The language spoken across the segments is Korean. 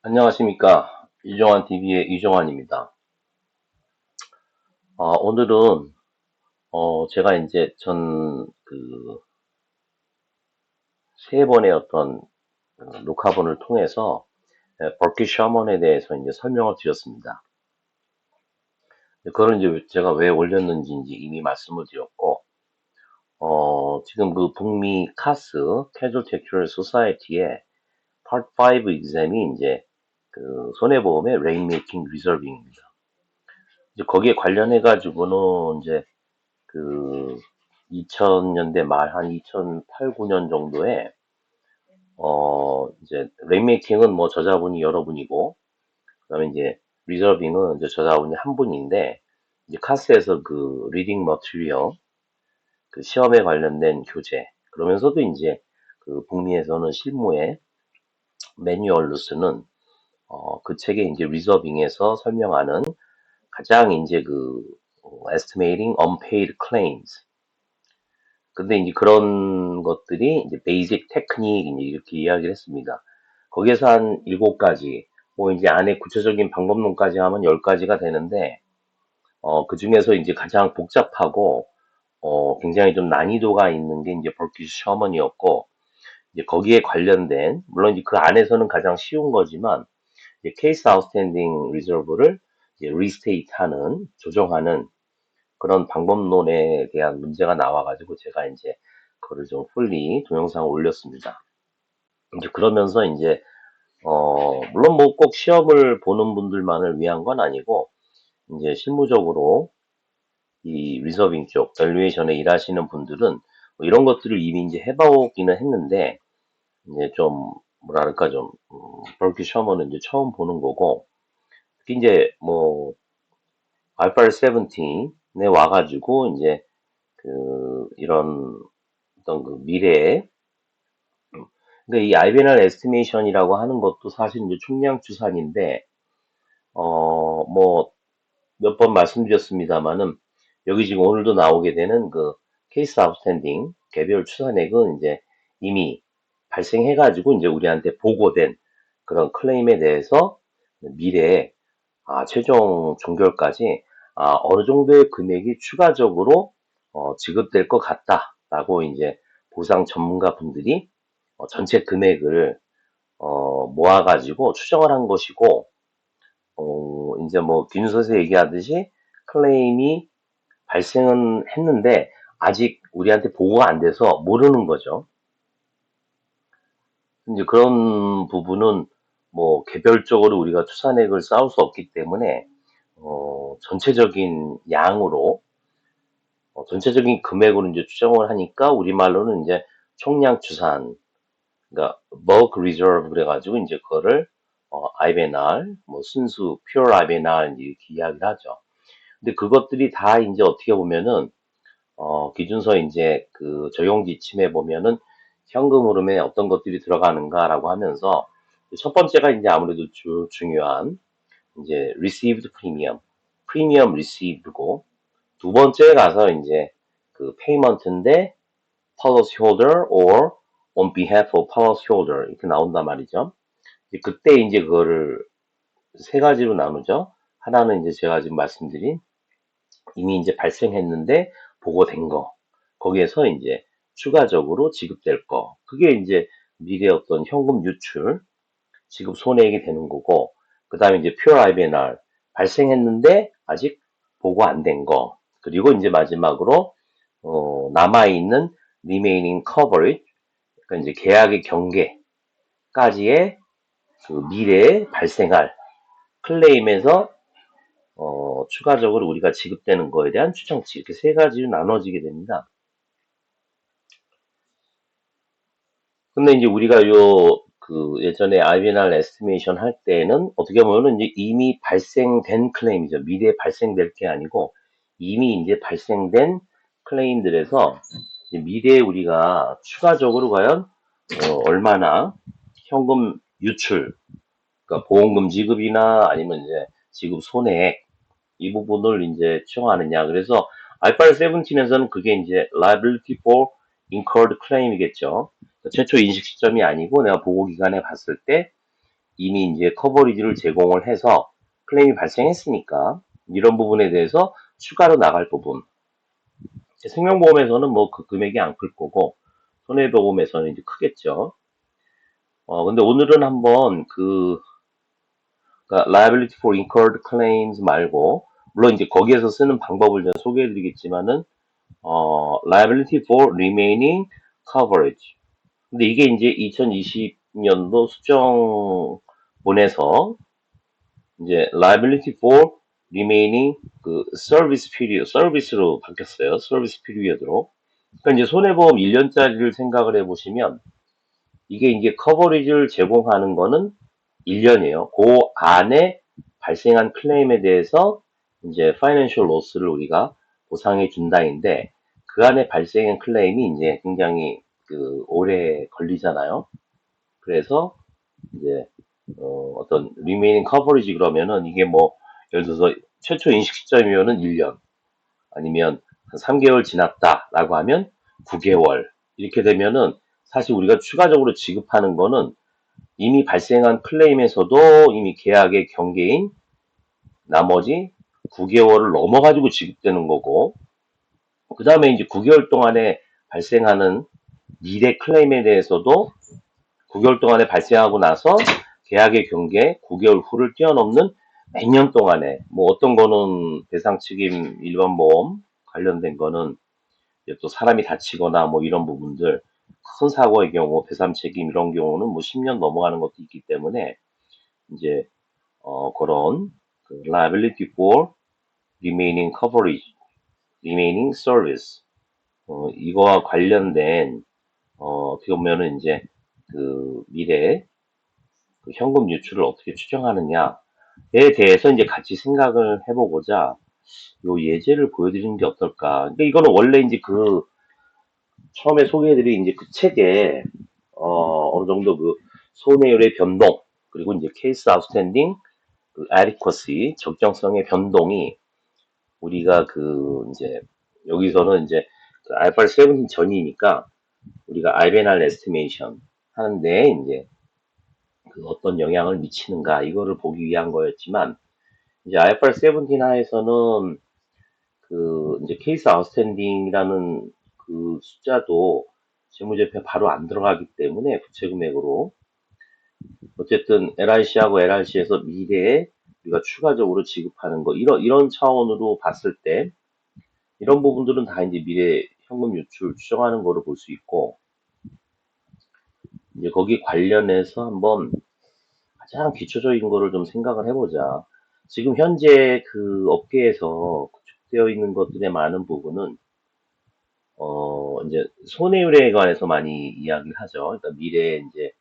안녕하십니까. 이종환 TV의 이종환입니다. 오늘은, 제가 이제 세 번의 어떤 녹화본을 통해서 버킷 셔먼에 대해서 이제 설명을 드렸습니다. 그걸 이제 제가 왜 올렸는지 이제 이미 말씀을 드렸고, 지금 그 북미 카스, Casualty Actuarial Society의 Part 5 exam이 이제 그 손해보험의 Rainmaking Reserving입니다. 이제 거기에 관련해가지고는 이제 그 2000년대 말 한 2008, 9년 정도에 이제 랩메이킹은 뭐 저자분이 여러분이고 그다음에 이제 리저빙은 이제 저자분이 한 분인데 이제 카스에서 그 리딩 머티리얼 그 시험에 관련된 교재 그러면서도 이제 그 북미에서는 실무에 매뉴얼로 쓰는 그 책의 이제 리저빙에서 설명하는 가장 이제 estimating unpaid claims 근데 이제 그런 것들이 이제 베이직 테크닉 이제 이렇게 이야기를 했습니다. 거기에서 한 7가지, 뭐 이제 안에 구체적인 방법론까지 하면 10가지가 되는데, 그 중에서 이제 가장 복잡하고, 굉장히 좀 난이도가 있는 게 이제 버킷 셔먼이었고, 이제 거기에 관련된, 물론 이제 그 안에서는 가장 쉬운 거지만, 이제 케이스 아웃스탠딩 리저브를 이제 리스테이트 하는, 조정하는 그런 방법론에 대한 문제가 나와가지고 제가 이제 그거를 좀 풀리 동영상을 올렸습니다. 이제 그러면서 이제 물론 뭐 꼭 시험을 보는 분들만을 위한 건 아니고 이제 실무적으로 이 리서빙 쪽 밸류에이션에 일하시는 분들은 뭐 이런 것들을 이미 이제 해보기는 했는데 이제 좀 뭐랄까 좀 버킷 셔먼은 이제 처음 보는 거고 특히 이제 뭐 알파를 17에 와가지고 이제 이런 어떤 그 미래에 근데 이 IBNR 에스티메이션이라고 하는 것도 사실 이제 총량 추산인데 뭐 몇 번 말씀드렸습니다만은 여기 지금 오늘도 나오게 되는 그 케이스 아웃스탠딩 개별 추산액은 이제 이미 발생해가지고 이제 우리한테 보고된 그런 클레임에 대해서 미래에 최종 종결까지 어느 정도의 금액이 추가적으로 지급될 것 같다라고 이제 보상 전문가 분들이 전체 금액을 모아가지고 추정을 한 것이고 이제 뭐 김윤서 얘기하듯이 클레임이 발생은 했는데 아직 우리한테 보고가 안 돼서 모르는 거죠. 이제 그런 부분은 뭐 개별적으로 우리가 추산액을 쌓을 수 없기 때문에 전체적인 양으로 전체적인 금액으로 이제 추정을 하니까 우리말로는 이제 총량 추산 그러니까 bulk reserve 그래가지고 이제 그거를 IBNR 뭐 순수 pure IBNR 이렇게 이야기를 하죠. 근데 그것들이 다 이제 어떻게 보면은 기준서 이제 그 적용 지침에 보면은 현금 흐름에 어떤 것들이 들어가는가라고 하면서 첫 번째가 이제 아무래도 중요한 이제 received premium received고 두 번째에 가서 이제 그 payment인데 policy holder or on behalf of policy holder 이렇게 나온단 말이죠. 이제 그때 이제 그거를 세 가지로 나누죠. 하나는 이제 제가 지금 말씀드린 이미 이제 발생했는데 보고된 거. 거기에서 이제 추가적으로 지급될 거. 그게 이제 미래 어떤 현금 유출, 지급 손해액이 되는 거고, 그 다음에 이제 pure IBNR 발생했는데 아직 보고 안 된 거. 그리고 이제 마지막으로 남아있는 remaining coverage, 그러니까 이제 계약의 경계까지의 그 미래에 발생할 클레임에서 추가적으로 우리가 지급되는 거에 대한 추정치 이렇게 세 가지로 나눠지게 됩니다. 근데 이제 우리가 예전에 IBNR 에스티메이션 할 때는 어떻게 보면은 이제 이미 발생된 클레임이죠. 미래에 발생될 게 아니고 이미 이제 발생된 클레임들에서 미래에 우리가 추가적으로 과연 얼마나 현금 유출, 그러니까 보험금 지급이나 아니면 이제 지급 손해액 이 부분을 이제 추정하느냐. 그래서 알파를 17에서는 그게 이제 liability for incurred claim이겠죠. 최초 인식 시점이 아니고 내가 보고 기간에 봤을 때 이미 이제 커버리지를 제공을 해서 클레임이 발생했으니까 이런 부분에 대해서 추가로 나갈 부분. 생명보험에서는 뭐 그 금액이 안 클 거고 손해보험에서는 이제 크겠죠. 근데 오늘은 한번 그러니까 liability for incurred claims 말고 물론 이제 거기에서 쓰는 방법을 제가 소개해드리겠지만은 liability for remaining coverage. 근데 이게 이제 2020년도 수정본에서 이제 liability for remaining 그 service period, 서비스로 바뀌었어요. 서비스 피리어드로. 그러니까 이제 손해보험 1년짜리를 생각을 해보시면 이게 이제 커버리지를 제공하는 거는 1년이에요. 그 안에 발생한 클레임에 대해서 이제 파이낸셜 로스를 우리가 보상해 준다인데 그 안에 발생한 클레임이 이제 굉장히 오래 걸리잖아요. 그래서 이제 어떤 remaining coverage 그러면은 이게 뭐 예를 들어서 최초 인식 시점이면은 1년 아니면 한 3개월 지났다라고 하면 9개월 이렇게 되면은 사실 우리가 추가적으로 지급하는 거는 이미 발생한 클레임에서도 이미 계약의 경계인 나머지 9개월을 넘어가지고 지급되는 거고 그 다음에 이제 9개월 동안에 발생하는 미래 클레임에 대해서도 9개월 동안에 발생하고 나서 계약의 경계 9개월 후를 뛰어넘는 몇 년 동안에 뭐 어떤 거는 배상 책임 일반 보험 관련된 거는 또 사람이 다치거나 뭐 이런 부분들 큰 사고의 경우 배상 책임 이런 경우는 뭐 10년 넘어가는 것도 있기 때문에 이제 그런 liability for remaining coverage, remaining service 이거와 관련된 어떻게 보면은 이제 미래 현금 유출을 어떻게 추정하느냐에 대해서 이제 같이 생각을 해보고자 요 예제를 보여드리는 게 어떨까. 그러니까 이거는 원래 이제 처음에 소개해드린 이제 그 책에 어느 정도 손해율의 변동 그리고 이제 케이스 아웃스탠딩 adequacy 적정성의 변동이 우리가 이제 여기서는 이제 알파 17 전이니까 우리가 알베날 에스티메이션 하는데 이제 어떤 영향을 미치는가 이거를 보기 위한 거였지만 이제 알파 17 하에서는 이제 케이스 아웃스탠딩이라는 숫자도 재무제표에 바로 안 들어가기 때문에 부채 금액으로 어쨌든 LIC하고 LRC에서 미래에 우리가 추가적으로 지급하는 거 이런 차원으로 봤을 때 이런 부분들은 다 이제 미래 현금 유출 추정하는 거로 볼 수 있고 이제 거기 관련해서 한번 가장 기초적인 거를 좀 생각을 해보자. 지금 현재 업계에서 구축되어 있는 것들의 많은 부분은 이제 손해율에 관해서 많이 이야기를 하죠. 그러니까 미래에 이제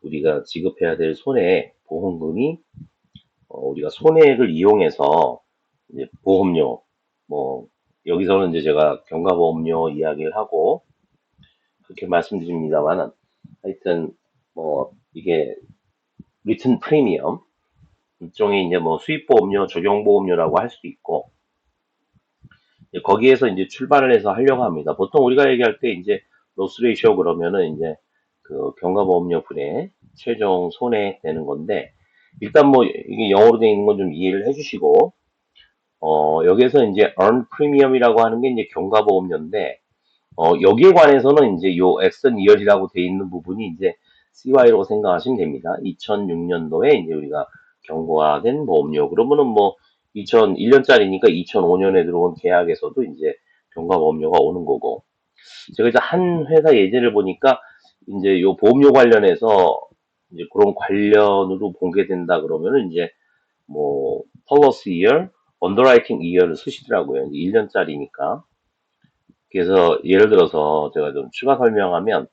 우리가 지급해야 될 손해 보험금이 우리가 손해액을 이용해서 이제 보험료 뭐 여기서는 이제 제가 경과보험료 이야기를 하고 그렇게 말씀드립니다만은 하여튼 뭐 이게 리튼 프리미엄 일종의 이제 뭐 수입보험료, 적용보험료라고 할 수도 있고 거기에서 이제 출발을 해서 하려고 합니다. 보통 우리가 얘기할 때 이제 로스 레이쇼 그러면은 이제 경과보험료 분의 최종 손해 되는 건데 일단 뭐 이게 영어로 되어 있는 건 좀 이해를 해주시고 여기에서 이제 earn premium이라고 하는 게 이제 경과보험료인데 여기에 관해서는 이제 요 액션 이열이라고 되어 있는 부분이 이제 CY라고 생각하시면 됩니다. 2006년도에 이제 우리가 경과된 보험료. 그러면은 뭐 2001년짜리니까 2005년에 들어온 계약에서도 이제 경과보험료가 오는 거고. 제가 이제 한 회사 예제를 보니까 이제 요 보험료 관련해서 이제 그런 관련으로 공개된다 그러면은 이제 뭐 policy year, underwriting year를 쓰시더라고요. 1년짜리니까. 그래서 예를 들어서 제가 좀 추가 설명하면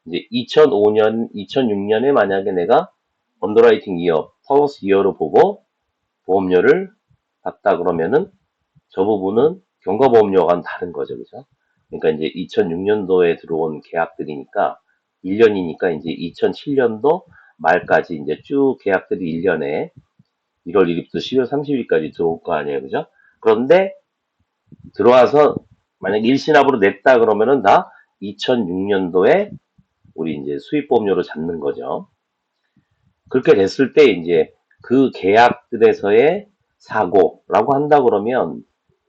이제 2005년, 2006년에 만약에 내가 언더라이팅 이어, policy 이어로 보고 보험료를 받다 그러면은 저 부분은 경과보험료와는 다른 거죠. 그죠? 그러니까 이제 2006년도에 들어온 계약들이니까 1년이니까 이제 2007년도 말까지 이제 쭉 계약들이 1년에 1월 1일부터 12월 30일까지 들어올 거 아니에요. 그죠? 그런데 들어와서 만약 일시납으로 냈다 그러면은 다 2006년도에 우리 이제 수입보험료로 잡는 거죠. 그렇게 됐을 때 이제 그 계약들에서의 사고라고 한다 그러면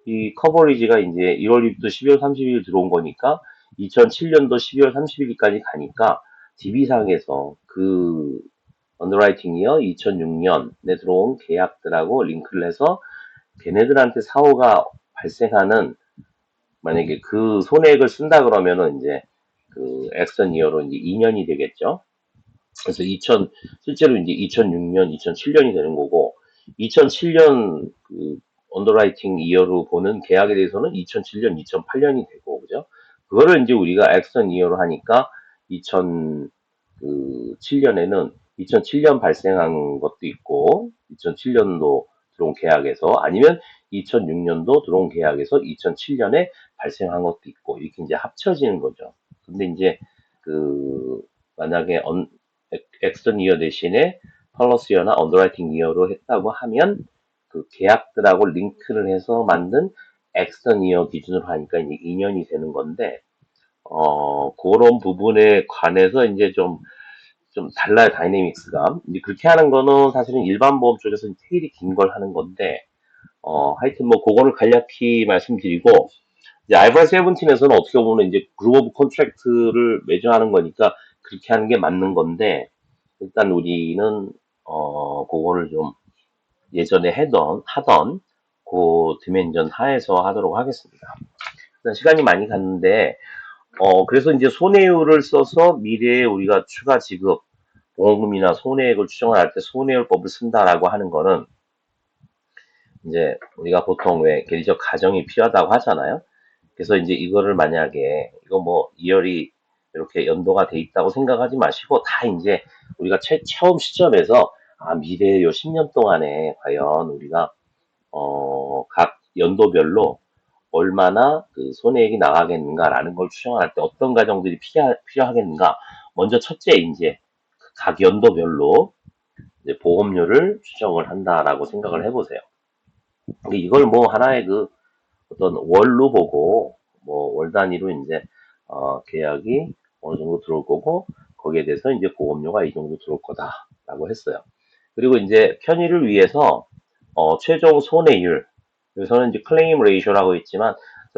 이 커버리지가 이제 1월 1일부터 12월 30일 들어온 거니까 2007년도 12월 31일까지 가니까 DB상에서 그 언더라이팅 이어 2006년에 들어온 계약들하고 링크를 해서 걔네들한테 사고가 발생하는 만약에 그 손해액을 쓴다 그러면은 이제 그 액션 이어로 이제 2년이 되겠죠. 그래서 실제로 이제 2006년, 2007년이 되는 거고, 2007년 그 언더라이팅 이어로 보는 계약에 대해서는 2007년, 2008년이 되고, 그죠? 그거를 이제 우리가 액션 이어로 하니까 2007년에는 2007년 발생한 것도 있고, 2007년도 들어온 계약에서 아니면 2006년도 들어온 계약에서 2007년에 발생한 것도 있고, 이렇게 이제 합쳐지는 거죠. 근데 이제 그 만약에 액션 이어 대신에 펄러스 이어나 언더라이팅 이어로 했다고 하면 그 계약들하고 링크를 해서 만든 액션 이어 기준으로 하니까 이제 2년이 되는 건데 그런 부분에 관해서 이제 좀 달라요, 다이내믹스가. 이제 그렇게 하는 거는 사실은 일반 보험 쪽에서 테일이 긴 걸 하는 건데, 하여튼 뭐, 그거를 간략히 말씀드리고, 이제 알파 세븐틴에서는 어떻게 보면 이제 그룹 오브 컨트랙트를 맺어하는 거니까 그렇게 하는 게 맞는 건데, 일단 우리는 그거를 좀 예전에 하던 그 디멘전 하에서 하도록 하겠습니다. 일단 시간이 많이 갔는데 그래서 이제 손해율을 써서 미래에 우리가 추가 지급 보험금이나 손해액을 추정할 때 손해율법을 쓴다라고 하는 거는 이제 우리가 보통 왜 계리적 가정이 필요하다고 하잖아요. 그래서 이제 이거를 만약에 이거 뭐 이열이 이렇게 연도가 돼 있다고 생각하지 마시고 다 이제 우리가 처음 시점에서 미래 요 10년 동안에 과연 우리가 각 연도별로 얼마나 그 손해액이 나가겠는가라는 걸 추정할 때 어떤 과정들이 필요하겠는가. 먼저 첫째 이제 각 연도별로 이제 보험료를 추정을 한다라고 생각을 해보세요. 근데 이걸 뭐 하나의 그 어떤 월로 보고 뭐 월 단위로 이제 계약이 어느 정도 들어올 거고 거기에 대해서 이제 보험료가 이 정도 들어올 거다라고 했어요. 그리고 이제 편의를 위해서 최종 손해율 여기서는 이제 클레임 레이쇼라고 있지만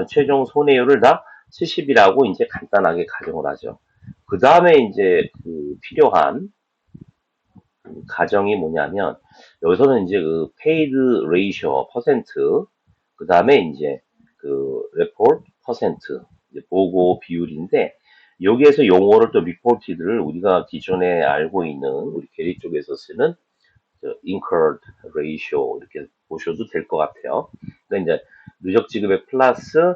최종 손해율을 다 70이라고 이제 간단하게 가정을 하죠. 그 다음에 이제 그 필요한 가정이 뭐냐면 여기서는 이제 그 페이드 레이쇼 퍼센트 그 다음에 이제 그 레포트 퍼센트 보고 비율인데 여기에서 용어를 또 리포티드를 우리가 기존에 알고 있는 우리 계리 쪽에서 쓰는 incurred ratio 이렇게 보셔도 될 것 같아요. 그러니까 이제 누적 지급의 플러스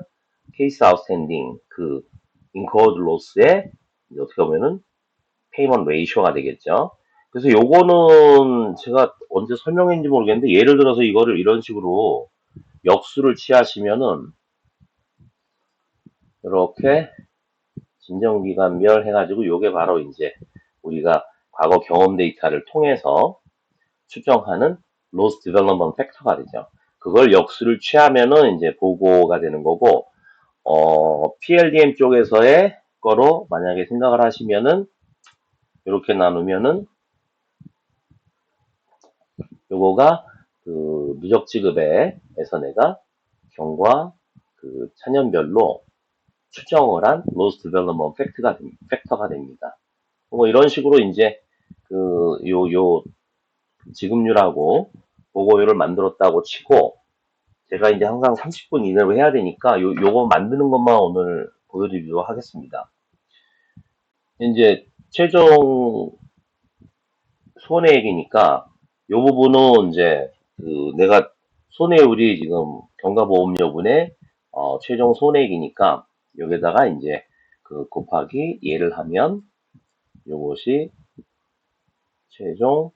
케이스 아웃스탠딩 그 incurred loss의 어떻게 보면은 payment ratio가 되겠죠. 그래서 요거는 제가 언제 설명했는지 모르겠는데 예를 들어서 이거를 이런 식으로 역수를 취하시면은 이렇게 진정기간별 해가지고 요게 바로 이제 우리가 과거 경험 데이터를 통해서 추정하는 loss development factor가 되죠. 그걸 역수를 취하면은 이제 보고가 되는 거고, PLDM 쪽에서의 거로 만약에 생각을 하시면은 이렇게 나누면은 요거가 그 누적 지급에서 내가 경과 그 차년별로 추정을 한 loss development 팩터가 됩니다. 뭐 이런 식으로 이제 요 지급률하고 보고율을 만들었다고 치고 제가 이제 항상 30분 이내로 해야 되니까 요거 만드는 것만 오늘 보여드리도록 하겠습니다. 이제 최종 손해액이니까 요 부분은 이제 그 내가 손해율이 지금 경과보험료분의 최종 손해액이니까 여기다가 이제 그 곱하기 예를 하면 요것이 최종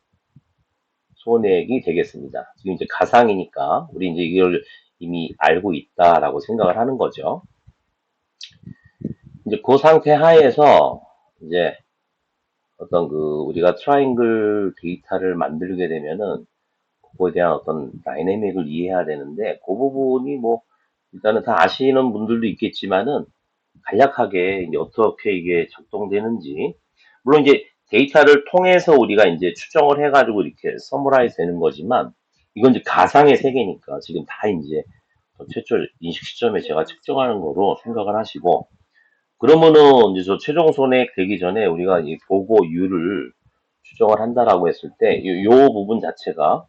손해액이 되겠습니다. 지금 이제 가상이니까 우리 이제 이걸 이미 알고 있다라고 생각을 하는 거죠. 이제 그 상태 하에서 이제 어떤 그 우리가 트라이앵글 데이터를 만들게 되면은 그거에 대한 어떤 다이내믹을 이해해야 되는데 그 부분이 뭐 일단은 다 아시는 분들도 있겠지만은 간략하게 이제 어떻게 이게 작동되는지 물론 이제 데이터를 통해서 우리가 이제 추정을 해가지고 이렇게 서머라이즈 되는 거지만, 이건 이제 가상의 세계니까 지금 다 이제 최초 인식 시점에 제가 측정하는 거로 생각을 하시고, 그러면은 이제 저 최종 손해액 되기 전에 우리가 이 보고율을 추정을 한다라고 했을 때, 요 부분 자체가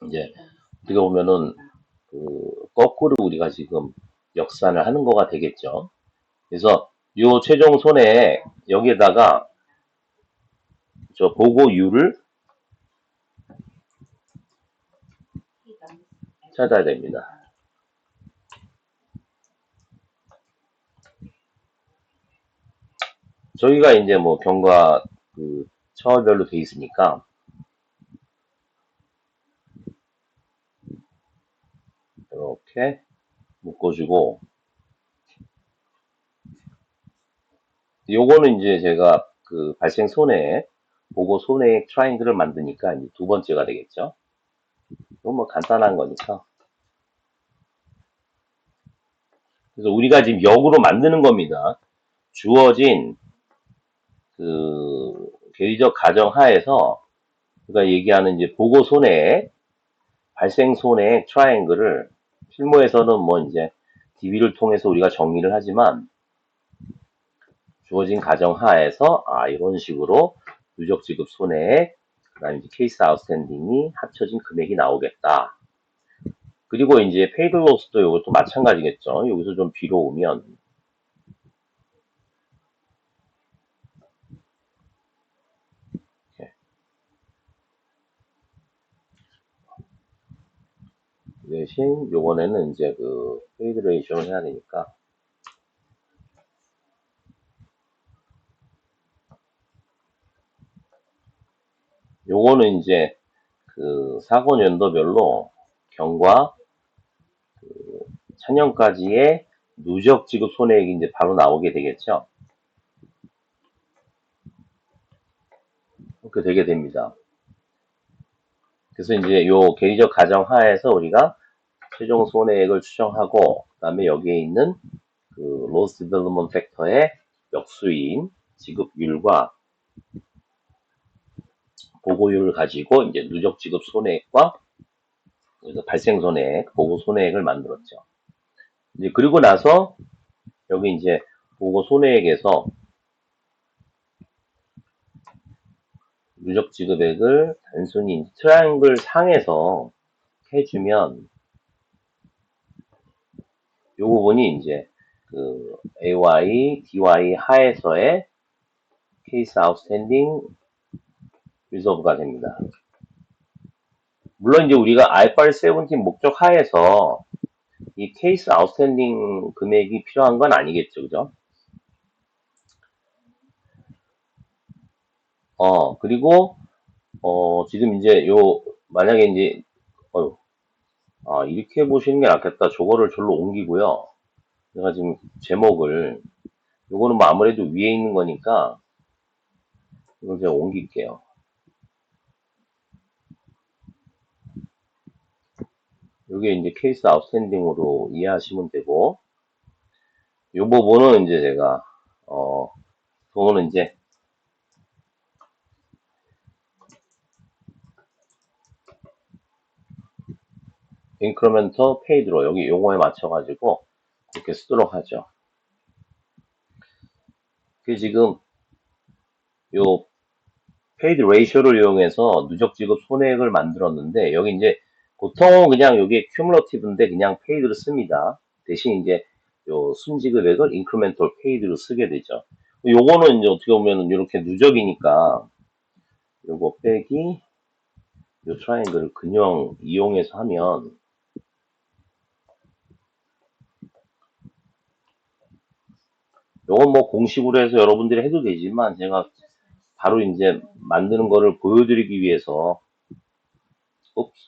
이제 어떻게 보면은 거꾸로 우리가 지금 역산을 하는 거가 되겠죠. 그래서 요 최종 손해액 여기에다가 저 보고율을 찾아야 됩니다. 저희가 이제 뭐 경과 처벌별로 돼 있으니까 이렇게 묶어주고, 요거는 이제 제가 발생 손해액, 보고 손해액 트라이앵글을 만드니까 이제 두 번째가 되겠죠. 이건 뭐 간단한 거니까. 그래서 우리가 지금 역으로 만드는 겁니다. 주어진 계리적 가정 하에서 우리가 얘기하는 이제 보고 손해액, 발생 손해액 트라이앵글을 실무에서는 뭐 이제 DB를 통해서 우리가 정리를 하지만, 주어진 가정 하에서 이런 식으로 누적 지급 손해액, 그다음에 이제 케이스 아웃스탠딩이 합쳐진 금액이 나오겠다. 그리고 이제 페이드 로스도 이것도 마찬가지겠죠. 여기서 좀 뒤로 오면 대신 요번에는 이제 페이드 레이쇼를 해야 되니까, 요거는 이제 사고 연도별로 경과 차년까지의 누적 지급 손해액이 이제 바로 나오게 되겠죠. 그렇게 되게 됩니다. 그래서 이제 요 계리적 가정 하에서 우리가 최종 손해액을 추정하고, 그다음에 여기에 있는 로스 디벨롭먼트 팩터의 역수인 지급율과 보고율을 가지고 이제 누적 지급 손해액과 발생 손해액, 보고 손해액을 만들었죠. 이제 그리고 나서 여기 이제 보고 손해액에서 누적 지급액을 단순히 트라이앵글 상에서 해주면, 요 부분이 이제 AY, DY 하에서의 케이스 아웃스탠딩 리저브가 됩니다. 물론 이제 우리가 IFRS 17 목적 하에서 이 케이스 아웃스탠딩 금액이 필요한 건 아니겠죠, 그죠? 그리고 지금 이제 만약에 이제 이렇게 보시는 게 낫겠다. 저거를 절로 옮기고요. 제가 지금 제목을, 요거는 뭐 아무래도 위에 있는 거니까 이걸 제가 옮길게요. 요게 이제 케이스 아웃스탠딩으로 이해하시면 되고, 요 부분은 이제 제가 그거는 이제 인크리멘터 페이드로 여기 용어에 맞춰가지고 그렇게 쓰도록 하죠. 그 지금 요 페이드 레이쇼를 이용해서 누적 지급 손해액을 만들었는데, 여기 이제 보통은 그냥 요게 큐뮬러티브인데 그냥 페이드로 씁니다. 대신 이제 요 순지급액을 인크리멘털 페이드로 쓰게 되죠. 요거는 이제 어떻게 보면 이렇게 누적이니까 요거 빼기 요 트라이앵글을 근형 이용해서 하면, 요건 뭐 공식으로 해서 여러분들이 해도 되지만 제가 바로 이제 만드는 거를 보여드리기 위해서,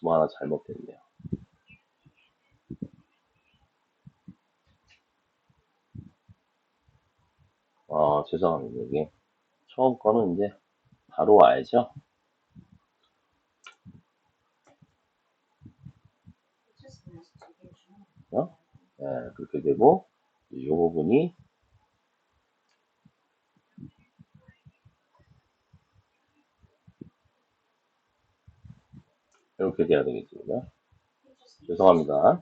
뭐 하나 잘못됐네요. 죄송합니다. 이게 처음 거는 이제 바로 와야죠. 네, 그렇게 되고, 이 부분이 이렇게 돼야 되겠죠. 죄송합니다.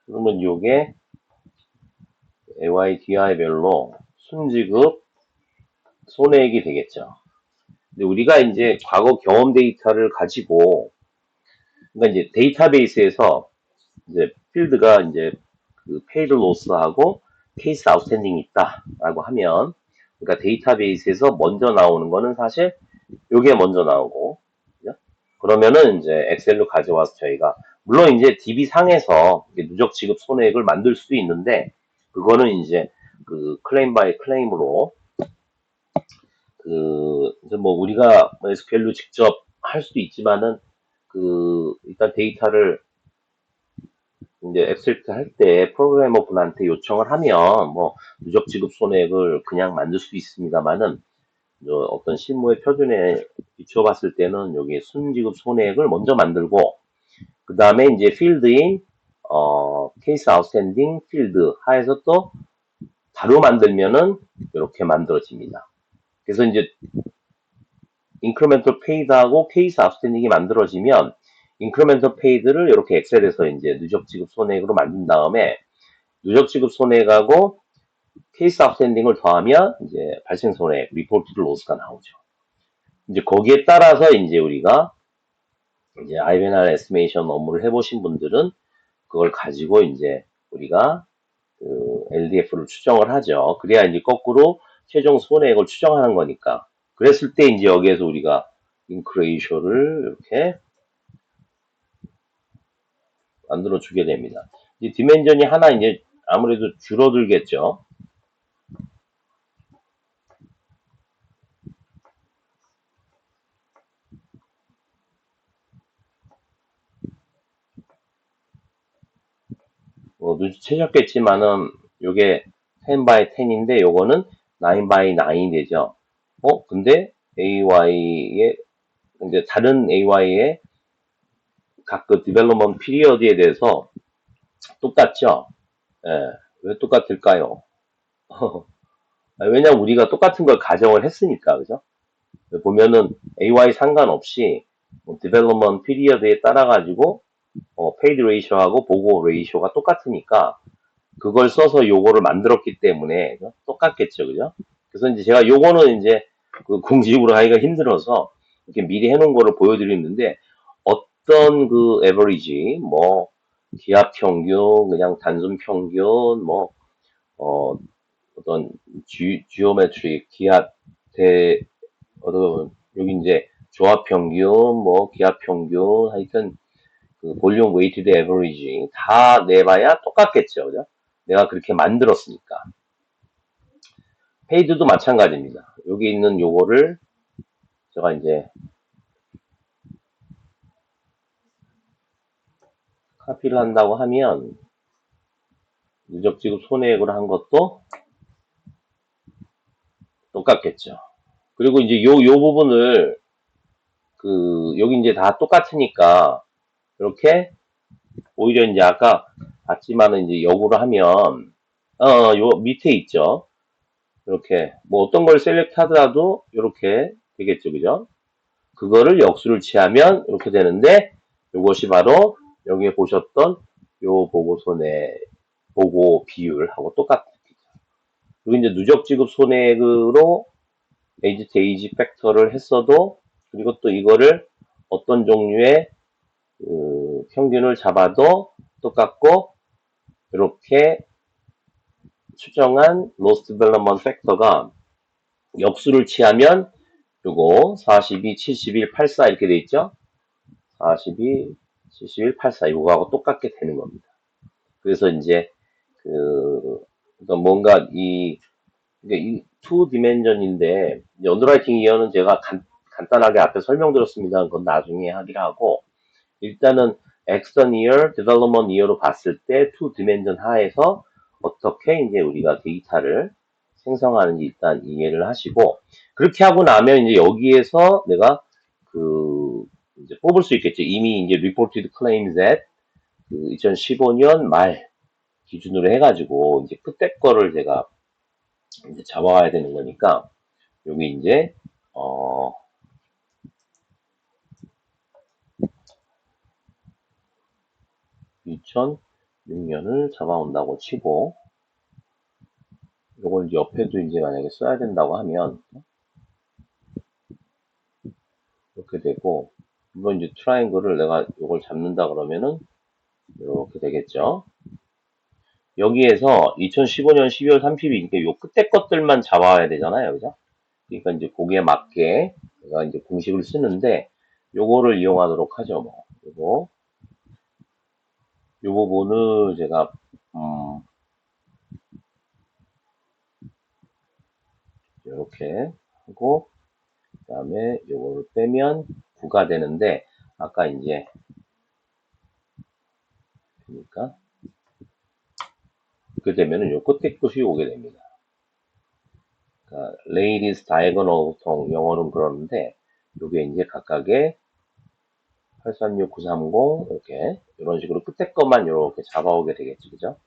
그러면 요게 AYDI별로 순지급 손해액이 되겠죠. 근데 우리가 이제 과거 경험 데이터를 가지고, 그러니까 이제 데이터베이스에서 이제 필드가 이제 그 페이드 로스하고 케이스 아웃스탠딩이 있다라고 하면, 그러니까 데이터베이스에서 먼저 나오는 거는 사실 요게 먼저 나오고, 그죠? 그러면은 이제 엑셀로 가져와서 저희가, 물론 이제 DB 상에서 누적 지급 손해액을 만들 수도 있는데, 그거는 이제 그 클레임 바이 클레임으로, 그 이제 뭐 우리가 SQL로 직접 할 수도 있지만은, 그 일단 데이터를 이제 엑셀트 할 때 프로그래머 분한테 요청을 하면 뭐 누적 지급 손해액을 그냥 만들 수도 있습니다만은, 어떤 실무의 표준에 비춰봤을 때는 여기 순지급 손해액을 먼저 만들고, 그 다음에 이제 필드인 케이스 아웃스탠딩 필드 하에서 또 바로 만들면은 이렇게 만들어집니다. 그래서 이제 인크리멘털 페이드하고 케이스 아웃스탠딩이 만들어지면, 인크리멘털 페이드를 이렇게 엑셀에서 이제 누적 지급 손해액으로 만든 다음에, 누적 지급 손해액하고 케이스 아웃스탠딩을 더하면 이제 발생 손해액, 리포티드 로스가 나오죠. 이제 거기에 따라서 이제 우리가 이제 IBNR 에스티메이션 업무를 해보신 분들은 그걸 가지고 이제 우리가 그 LDF를 추정을 하죠. 그래야 이제 거꾸로 최종 손해액을 추정하는 거니까. 그랬을 때 이제 여기에서 우리가 인크레이쇼를 이렇게 만들어 주게 됩니다. 이제 디멘전이 하나 이제 아무래도 줄어들겠죠. 눈치채셨겠지만은 요게 10 by 10인데 요거는 9 by 9이 되죠. 근데 AY의 이제 다른 AY의 각 그 디벨롭먼트 피리어드에 대해서 똑같죠. 예, 왜 똑같을까요? 왜냐면 우리가 똑같은 걸 가정을 했으니까, 그죠? 보면은 AY 상관없이 뭐 디벨롭먼트 피리어드에 따라 가지고 페이드 레이쇼하고 보고 레이쇼가 똑같으니까 그걸 써서 요거를 만들었기 때문에 똑같겠죠, 그죠? 그래서 이제 제가 요거는 이제 그 공식으로 하기가 힘들어서 이렇게 미리 해놓은 거를 보여드리는데, 어떤 그 에버리지, 뭐 기압 평균, 그냥 단순 평균, 뭐 어떤 지오메트리 기압 여기 이제 조합 평균, 뭐 기압 평균, 하여튼 그 볼륨 웨이티드 에버리지 다 내봐야 똑같겠죠, 그죠? 내가 그렇게 만들었으니까. 페이드도 마찬가지입니다. 여기 있는 요거를 제가 이제 카피를 한다고 하면 누적 지급 손해액으로 한 것도 똑같겠죠. 그리고 이제 요 부분을 여기 이제 다 똑같으니까 이렇게 오히려 이제 아까 봤지만은 이제 역으로 하면 요 밑에 있죠. 이렇게 뭐 어떤 걸 셀렉트 하더라도 이렇게 되겠죠, 그죠? 그거를 역수를 취하면 이렇게 되는데, 이것이 바로 여기에 보셨던 요 보고 비율하고 똑같습니다. 그리고 이제 누적 지급 손해액으로 에이지 데이지 팩터를 했어도, 그리고 또 이거를 어떤 종류의 그 평균을 잡아도 똑같고, 이렇게 추정한 로스 디벨롭먼트 팩터가 역수를 취하면 요거 42, 71, 84 이렇게 돼 있죠? 42, 71, 84 이거하고 똑같게 되는 겁니다. 그래서 이제 뭔가 이 투 디멘전인데, 언더라이팅 이어는 제가 간단하게 앞에 설명드렸습니다. 그건 나중에 하기로 하고, 일단은 엑스턴 이어, 디벨롭먼트 이어로 봤을 때 투 디멘전 하에서 어떻게 이제 우리가 데이터를 생성하는지 일단 이해를 하시고, 그렇게 하고 나면 이제 여기에서 내가 이제 뽑을 수 있겠죠. 이미 이제 reported claims at 2015년 말 기준으로 해가지고 이제 그때 거를 제가 이제 잡아와야 되는 거니까, 여기 이제, 2006년을 잡아온다고 치고, 요걸 옆에도 이제 만약에 써야 된다고 하면, 이렇게 되고, 물론 이제 트라이앵글을 내가 요걸 잡는다 그러면은, 이렇게 되겠죠. 여기에서 2015년 12월 30일, 그러니까 요 끝에 것들만 잡아와야 되잖아요. 그죠? 그러니까 이제 거기에 맞게 제가 이제 공식을 쓰는데, 요거를 이용하도록 하죠. 뭐, 요 부분을 제가, 이렇게 하고, 그 다음에 요거를 빼면 9가 되는데, 아까 이제, 그러니까, 그렇게 되면은 요 끝에 것이 오게 됩니다. 그러니까, ladies diagonal 통, 영어는 그러는데, 요게 이제 각각의 836, 930, 이렇게, 이런 식으로 끝에 것만 이렇게 잡아오게 되겠지, 그죠?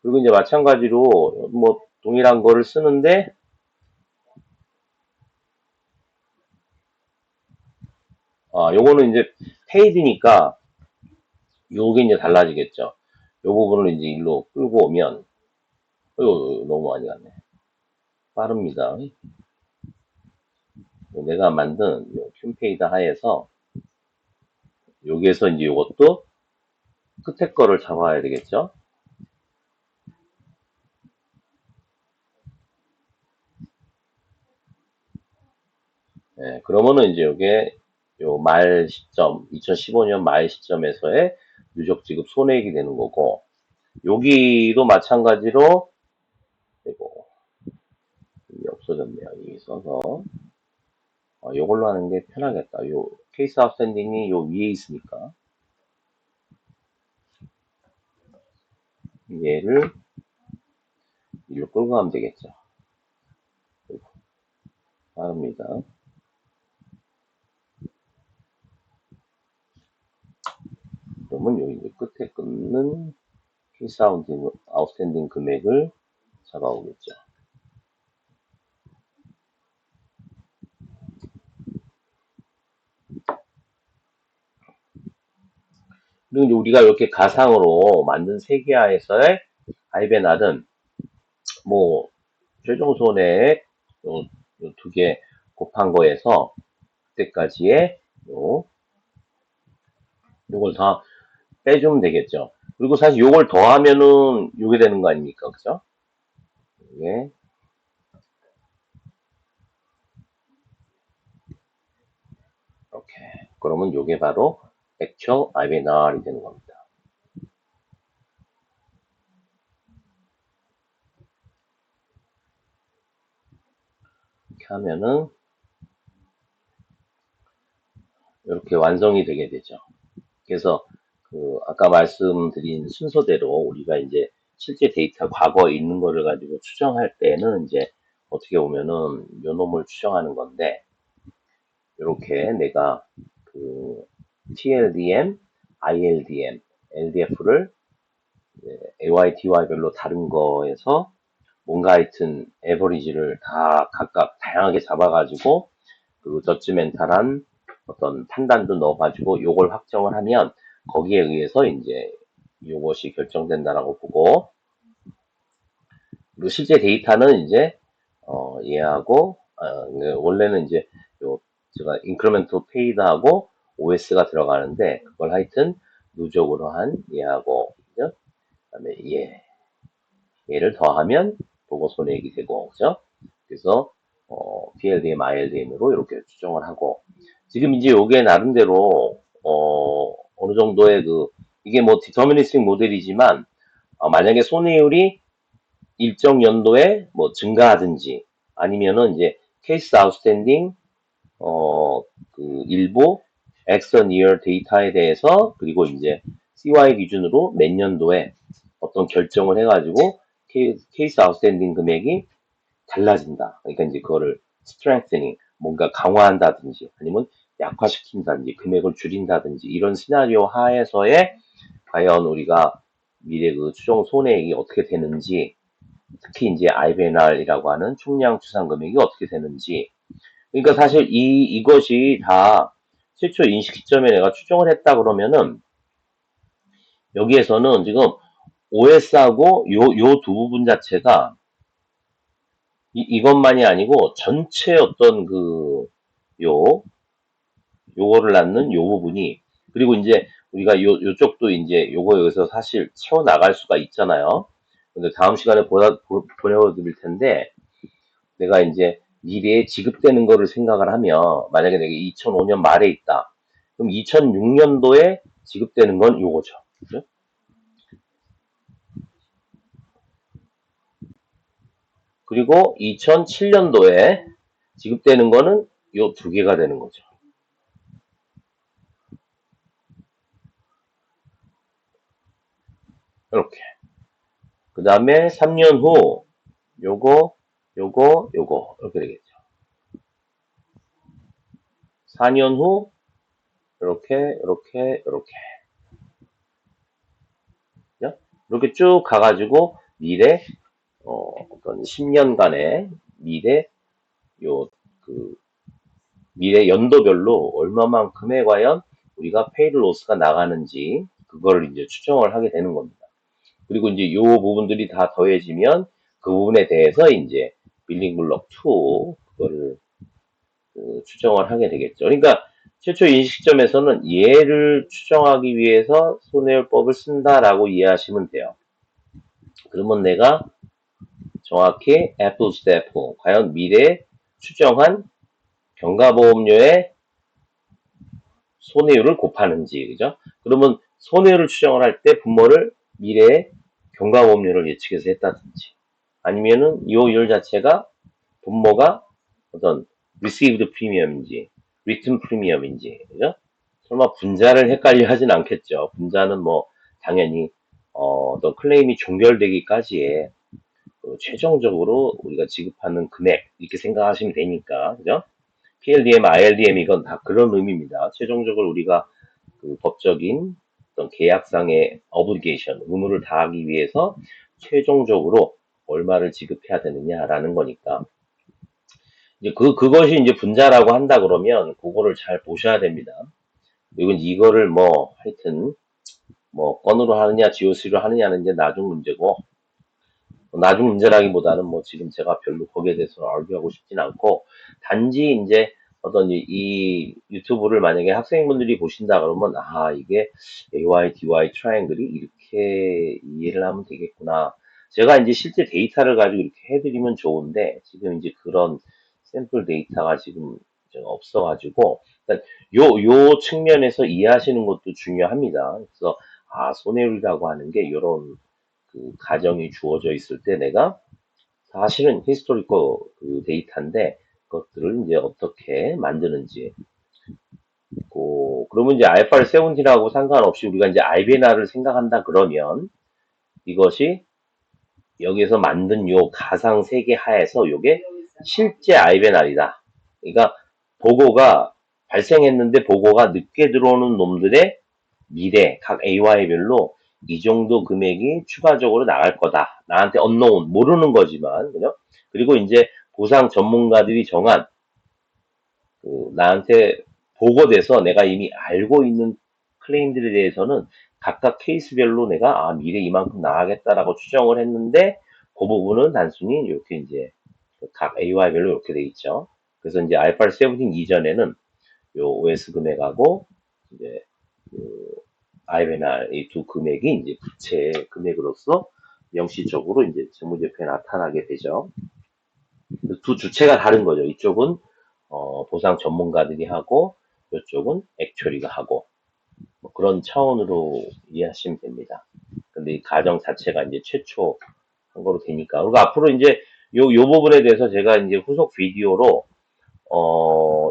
그리고 이제 마찬가지로, 뭐, 동일한 거를 쓰는데, 요거는 이제 paid니까, 요게 이제 달라지겠죠. 요 부분을 이제 일로 끌고 오면, 너무 많이 갔네. 빠릅니다. 내가 만든 요 큐페이드 하에서, 여기에서 이제 요것도 끝에 거를 잡아야 되겠죠. 네, 그러면은 이제 요게 요 말 시점, 2015년 말 시점에서의 누적 지급 손해액이 되는 거고, 여기도 마찬가지로, 이거, 이게 없어졌네요. 여기 있어서. 요걸로 하는 게 편하겠다. 요, 케이스 아웃스탠딩이 요 위에 있으니까, 얘를 일로 끌고 가면 되겠죠. 빠릅니다. 그러면 여기 이제 끝에 끊는 케이스 아웃스탠딩 금액을 잡아오겠죠. 그리고 이제 우리가 이렇게 가상으로 만든 세계화에서의 아이벤알은 뭐 최종 손해액 두 개 곱한 거에서 그때까지의 요걸 다 빼주면 되겠죠. 그리고 사실 요걸 더하면은 요게 되는 거 아닙니까? 그죠? 이게 이렇게. 그러면 요게 바로 액츄얼 IBNR이 되는 겁니다. 이렇게 하면은 이렇게 완성이 되게 되죠. 그래서 그 아까 말씀드린 순서대로 우리가 이제 실제 데이터 과거에 있는 거를 가지고 추정할 때는 이제 어떻게 보면은 요 놈을 추정하는 건데, 이렇게 내가 그 TLDM, ILDM, LDF를 AYDY별로 다른 거에서 뭔가 하여튼 에버리지를 다 각각 다양하게 잡아가지고 그 저지멘탈한 어떤 판단도 넣어가지고 요걸 확정을 하면 거기에 의해서 이제 요것이 결정된다라고 보고, 그리고 실제 데이터는 이제 얘하고 원래는 이제 요 제가 인크리멘트 페이드하고 OS가 들어가는데, 그걸 하여튼 누적으로 한 얘하고, 그죠? 그다음에 얘를 더하면 보고 손해액이 되고, 그죠? 그래서 PLDM, ILDM으로 이렇게 추정을 하고, 지금 이제 요게 나름대로 어느 정도의 이게 뭐 디터미니스틱 모델이지만, 만약에 손해율이 일정 연도에 뭐 증가하든지 아니면은 이제 케이스 아웃스탠딩 일부 액션 이어 데이터에 대해서, 그리고 이제 CY 기준으로 몇 년도에 어떤 결정을 해가지고 케이스 아웃스탠딩 금액이 달라진다. 그러니까 이제 그거를 strengthening, 뭔가 강화한다든지 아니면 약화시킨다든지 금액을 줄인다든지 이런 시나리오 하에서의 과연 우리가 미래 그 추정 손해액이 어떻게 되는지 특히 이제 IBNR이라고 하는 총량 추산 금액이 어떻게 되는지. 그러니까 사실 이것이 다 최초 인식 시점에 내가 추정을 했다 그러면은 여기에서는 지금 OS하고 요 두 부분 자체가 이것만이 아니고 전체 어떤 요거를 낳는 요 부분이 그리고 이제 우리가 요쪽도 이제 요거 여기서 사실 채워 나갈 수가 있잖아요. 근데 다음 시간에 보내드릴 텐데 내가 이제 미래에 지급되는 거를 생각을 하면 만약에 내가 2005년 말에 있다. 그럼 2006년도에 지급되는 건 요거죠. 그죠? 그리고 2007년도에 지급되는 거는 요 두 개가 되는 거죠. 이렇게. 그 다음에 3년 후 요거, 요거 이렇게 되겠죠. 4년 후 이렇게 이렇게 쭉 가가지고 미래 어떤 10년간의 미래 요 그 미래 연도별로 얼마만큼의 과연 우리가 페이드 로스가 나가는지 그거를 이제 추정을 하게 되는 겁니다. 그리고 이제 요 부분들이 다 더해지면 그 부분에 대해서 이제 빌링 블록 2 그거를 추정을 하게 되겠죠. 그러니까 최초 인식 시점에서는 얘를 추정하기 위해서 손해율법을 쓴다라고 이해하시면 돼요. 그러면 내가 정확히 apples to apple 과연 미래에 추정한 경과보험료의 손해율을 곱하는지 그죠? 그러면 손해율을 추정을 할 때 분모를 미래의 경과보험료를 예측해서 했다든지 아니면은 이 율 자체가 분모가 어떤 received premium인지 written premium인지 그죠? 설마 분자를 헷갈려 하진 않겠죠. 분자는 뭐 당연히 어떤 클레임이 종결되기까지의 최종적으로 우리가 지급하는 금액 이렇게 생각하시면 되니까 그죠? PLDM, ILDM 이건 다 그런 의미입니다. 최종적으로 우리가 그 법적인 어떤 계약상의 obligation, 의무를 다하기 위해서 최종적으로 얼마를 지급해야 되느냐라는 거니까. 이제 그것이 이제 분자라고 한다 그러면 그거를 잘 보셔야 됩니다. 이건 이거를 뭐 하여튼 뭐 건으로 하느냐 GOC로 하느냐는 이제 나중 문제고 나중 문제라기보다는 뭐 지금 제가 별로 거기에 대해서 알교하고 싶진 않고 단지 이제 어떤 이 유튜브를 만약에 학생분들이 보신다 그러면 아 이게 AY, DY 트라이앵글이 이렇게 이해를 하면 되겠구나. 제가 이제 실제 데이터를 가지고 이렇게 해드리면 좋은데 지금 이제 그런 샘플 데이터가 지금 없어가지고 일단 요 측면에서 이해하시는 것도 중요합니다. 그래서 아 손해율이라고 하는 게 이런 그 가정이 주어져 있을 때 내가 사실은 히스토리컬 그 데이터인데 그것들을 이제 어떻게 만드는지 그러면 이제 알파를 세븐틴하고 상관없이 우리가 이제 IBNR을 생각한다 그러면 이것이 여기서 만든 요 가상 세계 하에서 요게 실제 IBNR이다. 그러니까 보고가 발생했는데 보고가 늦게 들어오는 놈들의 미래 각 AY별로 이 정도 금액이 추가적으로 나갈 거다. 나한테 unknown 모르는 거지만 그죠? 그리고 이제 보상 전문가들이 정한 나한테 보고돼서 내가 이미 알고 있는 클레임들에 대해서는 각각 케이스별로 내가 아 미래 이만큼 나가겠다라고 추정을 했는데 그 부분은 단순히 이렇게 이제 각 AY별로 이렇게 돼 있죠. 그래서 이제 알파 17 이전에는 요 OS 금액하고 이제 그 IBNR 이 두 금액이 이제 부채 금액으로서 명시적으로 이제 재무제표에 나타나게 되죠. 두 주체가 다른 거죠. 이쪽은 보상 전문가들이 하고 이쪽은 액추어리가 하고 뭐 그런 차원으로 이해하시면 됩니다. 근데 이 가정 자체가 이제 최초 한 거로 되니까 그리고 앞으로 이제 요 부분에 대해서 제가 이제 후속 비디오로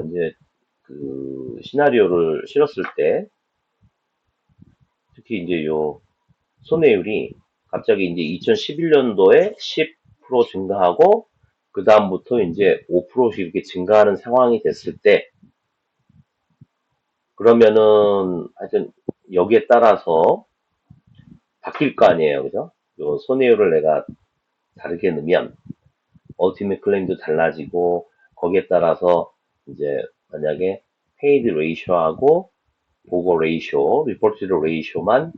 이제 그 시나리오를 실었을 때 특히 이제 요 손해율이 갑자기 이제 2011년도에 10% 증가하고 그 다음부터 이제 5%씩 이렇게 증가하는 상황이 됐을 때 그러면은 하여튼 여기에 따라서 바뀔 거 아니에요, 그죠? 요 손해율을 내가 다르게 넣으면 ultimate claim도 달라지고 거기에 따라서 이제 만약에 paid ratio하고 보고 레이쇼, 리포티드 레이쇼만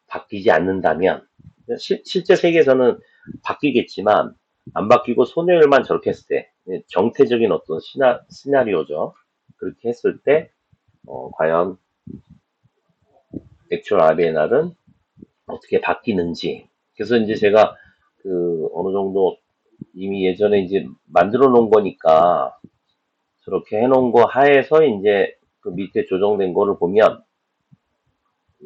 바뀌지 않는다면 실제 세계에서는 바뀌겠지만 안 바뀌고 손해율만 저렇게 했을 때 정태적인 어떤 시나리오죠. 그렇게 했을 때 과연 액츄얼 RBNR은 어떻게 바뀌는지. 그래서 이제 제가 그 어느 정도 이미 예전에 이제 만들어 놓은 거니까 저렇게 해놓은 거 하에서 이제 그 밑에 조정된 거를 보면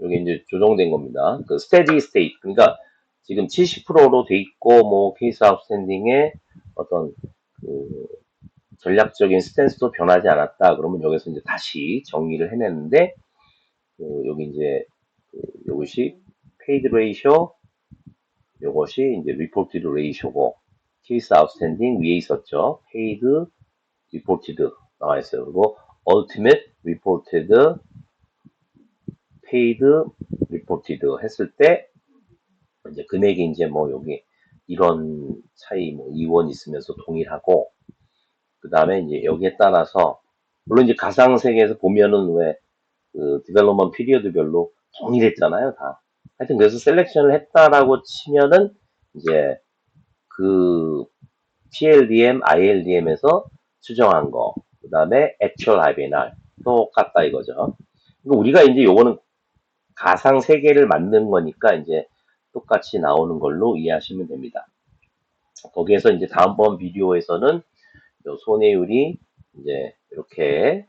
여기 이제 조정된 겁니다. 그 스테디 스테이트. 그러니까 지금 70%로 돼 있고 뭐 케이스 아웃스탠딩의 어떤 그 전략적인 스탠스도 변하지 않았다. 그러면 여기서 이제 다시 정리를 해냈는데 그 여기 이제 그 요것이 페이드 레이쇼, 요것이 이제 리포티드 레이쇼고 케이스 아웃스탠딩 위에 있었죠. 페이드 리포티드 나와 있어요. 그리고 ultimate reported paid reported 했을 때 이제 금액이 이제 뭐 여기 이런 차이 뭐 2원 있으면서 동일하고 그 다음에 이제 여기에 따라서 물론 이제 가상 세계에서 보면은 왜 그 디벨롭먼트 피리어드별로 동일했잖아요 다. 하여튼 그래서 셀렉션을 했다라고 치면은 이제 그 PLDM, ILDM에서 추정한 거, 그 다음에 Actual IBNR 똑같다 이거죠. 그러니까 우리가 이제 요거는 가상 세계를 만든 거니까 이제 똑같이 나오는 걸로 이해하시면 됩니다. 거기에서 이제 다음번 비디오에서는 요 손해율이 이제 이렇게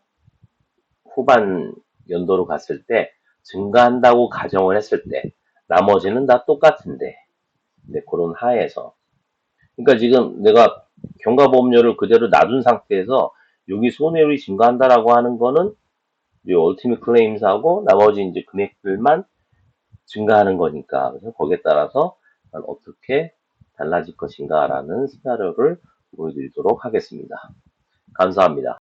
후반 연도로 갔을 때 증가한다고 가정을 했을 때 나머지는 다 똑같은데 네, 그런 하에서 그러니까 지금 내가 경과보험료를 그대로 놔둔 상태에서 여기 손해율이 증가한다라고 하는 거는 이 얼티밋 클레임스하고 나머지 이제 금액들만 증가하는 거니까 그래서 거기에 따라서 어떻게 달라질 것인가라는 시나리오를 보여드리도록 하겠습니다. 감사합니다.